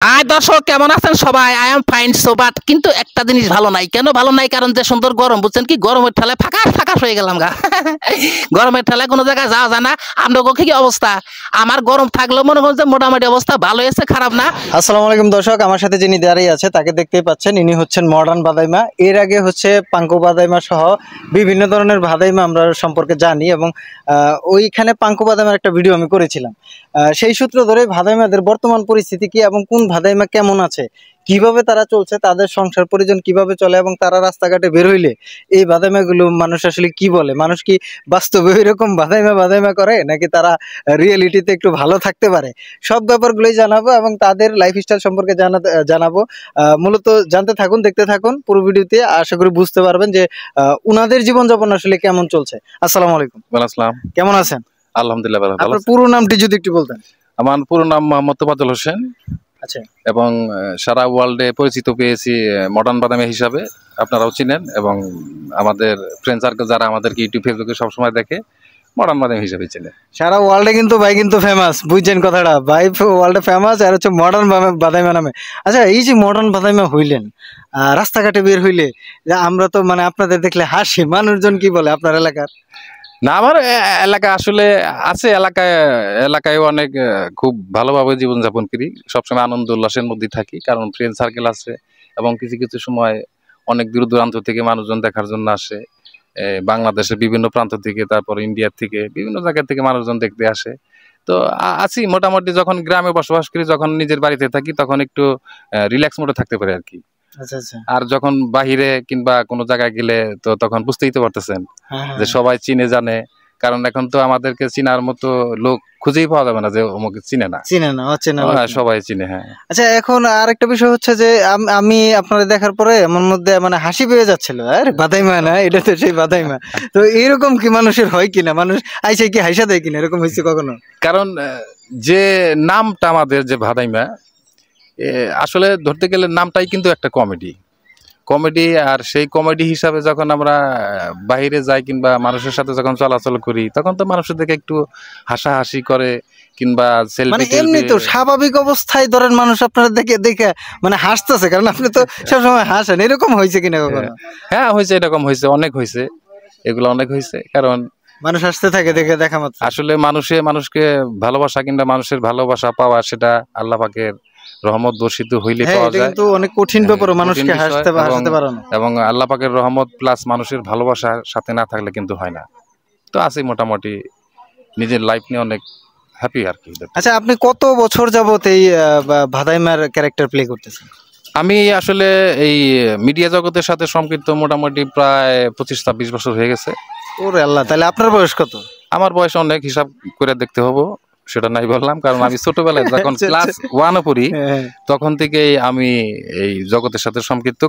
দর্শক কেমন আছেন সবাই? I am fine so but কিন্তু একটা জিনিস ভালো নাই। কেন ভালো নাই? কারণ যে সুন্দর গরম বুঝছেন কি গরমের ঠেলায় ফাঁকাস ফাঁকাস হয়ে গেলাম গা। গরমের ঠেলায় কোনো জায়গায় যাওয়া যায় না। আপনার কি অবস্থা? আমার গরম থাকলেও মনে করেন যে মোটামুটি অবস্থা ভালো হয়েছে, খারাপ না। আসসালামু আলাইকুম দর্শক, আমার সাথে যিনি দাঁড়িয়ে আছে তাকে দেখতেই পাচ্ছেন। ইনি হচ্ছেন মডার্ন বাদাইমা। এর আগে হচ্ছে পাঙ্কু বাদাইমা সহ বিভিন্ন ধরনের বাদাইমা আমরা সম্পর্কে জানি এবং ওইখানে পাঙ্কু বাদাইমার একটা ভিডিও আমি করেছিলাম। সেই সূত্র ধরে বাদাইমাদের বর্তমান পরিস্থিতি কি এবং কোন বাদাইমা কেমন আছে, কিভাবে তারা চলছে, তাদের সংসার পরিজন কিভাবে চলে এবং তারা রাস্তাঘাটে বের হইলে এই বাদাইমাগুলো মানুষ আসলে কি বলে, মানুষ কি বাস্তবে এরকম বাদাইমা করে নাকি তারা রিয়েলিটিতে একটু ভালো থাকতে পারে, সব ব্যাপারগুলোই জানাবো এবং তাদের লাইফস্টাইল সম্পর্কে জানাবো। মূলত জানতে থাকুন, দেখতে থাকুন পুরো ভিডিওতে। আশা করি বুঝতে পারবেন যে উনাদের জীবনযাপন আসলে কেমন চলছে। আসসালামু আলাইকুম। আসসালাম। কেমন আছেন? আলহামদুলিল্লাহ ভালো। আপনার পুরো নামটি যদি একটু বলতেন। আমার পুরো নাম মোহাম্মদ তোফাজ্জল হোসেন। আচ্ছা। এবং সারা ওয়ার্ল্ডে পরিচিত পেয়েছি মডার্ন বাদামি হিসাবে, আপনারাও চিনেন। এবং আমাদের ফ্রেন্ড সার্কেল যারা আমাদেরকে ইউটিউব ফেসবুকে সবসময় দেখে মডার্ন বাদামি হিসাবে চিনে। সারা ওয়ার্ল্ডে কিন্তু ভাই কিন্তু ফেমাস, বুঝছেন কথাটা? ভাই ওয়ার্ল্ডে ফেমাস আর হচ্ছে মডার্ন বাদাইমা নামে। আচ্ছা, এই যে মডার্ন বাদাইমা হইলেন, রাস্তাঘাটে বের হইলে যে আমরা তো মানে আপনাদের দেখলে হাসি, মানুষজন কি বলে আপনার এলাকার? না, আমার এলাকা আসলে আছে, এলাকায় অনেক খুব ভালোভাবে জীবনযাপন করি, সবসময় আনন্দ উল্লাসের মধ্যে থাকি, কারণ ফ্রেন্ড সার্কেল আছে এবং কিছু কিছু সময় অনেক দূর দূরান্ত থেকে মানুষজন দেখার জন্য আসে। বাংলাদেশের বিভিন্ন প্রান্ত থেকে, তারপর ইন্ডিয়ার থেকে, বিভিন্ন জায়গা থেকে মানুষজন দেখতে আসে। তো আছি মোটামুটি। যখন গ্রামে বসবাস করি, যখন নিজের বাড়িতে থাকি, তখন একটু রিল্যাক্স মোডে থাকতে পারি আর কি। আচ্ছা আচ্ছা। আর যখন বাহিরে কিংবা কোনো জায়গায় গেলে তো তখন বুঝতেই তো পারতেছেন হ্যাঁ, যে সবাই চিনে জানে, কারণ এখন তো আমাদেরকে চিনার মতো লোক খুঁজেই পাওয়া যাবে না যে অমুকে চিনে না। চিনে না, অচেনা লোক না। সবাই চিনে। হ্যাঁ। আচ্ছা, এখন আরেকটা বিষয় হচ্ছে যে আমি আপনাদের দেখার পরে আমার মধ্যে মানে হাসি পেয়ে যাচ্ছিল। আরে বাদাইমা না, এটা তো সেই বাদাইমা। তো এরকম কি মানুষের হয় কিনা, মানুষ আইসে কি হাইসা দেয় কিনা, এরকম হয়েছে কখনো? কারণ যে নামটা আমাদের যে ভাদাইমা, আসলে ধরতে গেলে নামটাই কিন্তু একটা কমেডি। আর সেই কমেডি হিসাবে যখন আমরা বাইরে যাই কিংবা মানুষের সাথে যখন চলাচল করি, তখন তো মানুষের দিকে একটু হাসাহাসি করে কিংবা মানে সেলফি এমনি তো স্বাভাবিক অবস্থায় ধরেন মানুষ আপনারা দেখে দেখে মানে হাসতেছে, কারণ আপনি তো সবসময় হাসেন। এরকম হয়েছে কিনা কখনো? হ্যাঁ হয়েছে, এরকম হয়েছে, অনেক হয়েছে, এগুলো অনেক হয়েছে। কারণ মানুষ হাসতে থাকে দেখে দেখা মাত্র। আসলে মানুষকে ভালোবাসা কিংবা মানুষের ভালোবাসা পাওয়া, সেটা আল্লাহ পাকের রহমত বর্ষিত হইলে হ্যাঁ, পাওয়া এটা যায়। কিন্তু অনেক কঠিন ব্যাপার, মানুষকে কঠিন বিষয় হাসতে পারানো। এবং আল্লাহ পাকের রহমত প্লাস মানুষের ভালোবাসার সাথে না থাকলে কিন্তু হয় না। তো আছি মোটামুটি, নিজের লাইফ নিয়ে অনেক হ্যাপি আর কি। আচ্ছা, আপনি কত বছর যাবত এই ভাদাইমার ক্যারেক্টার প্লে করতেছেন? আমি আসলে এই মিডিয়া জগতের সাথে সম্পৃক্ত মোটামুটি প্রায় 25-26 বছর হয়ে গেছে। ওরে আল্লাহ, তাহলে আপনার বয়স কত? আমার বয়স অনেক, হিসাব করে দেখতে হবো, সেটা নাই বললাম, কারণ আমি ছোটবেলায় যখন ক্লাস 1-এ পড়ি, তখন থেকেই আমি এই জগতের সাথে সম্পৃক্ত।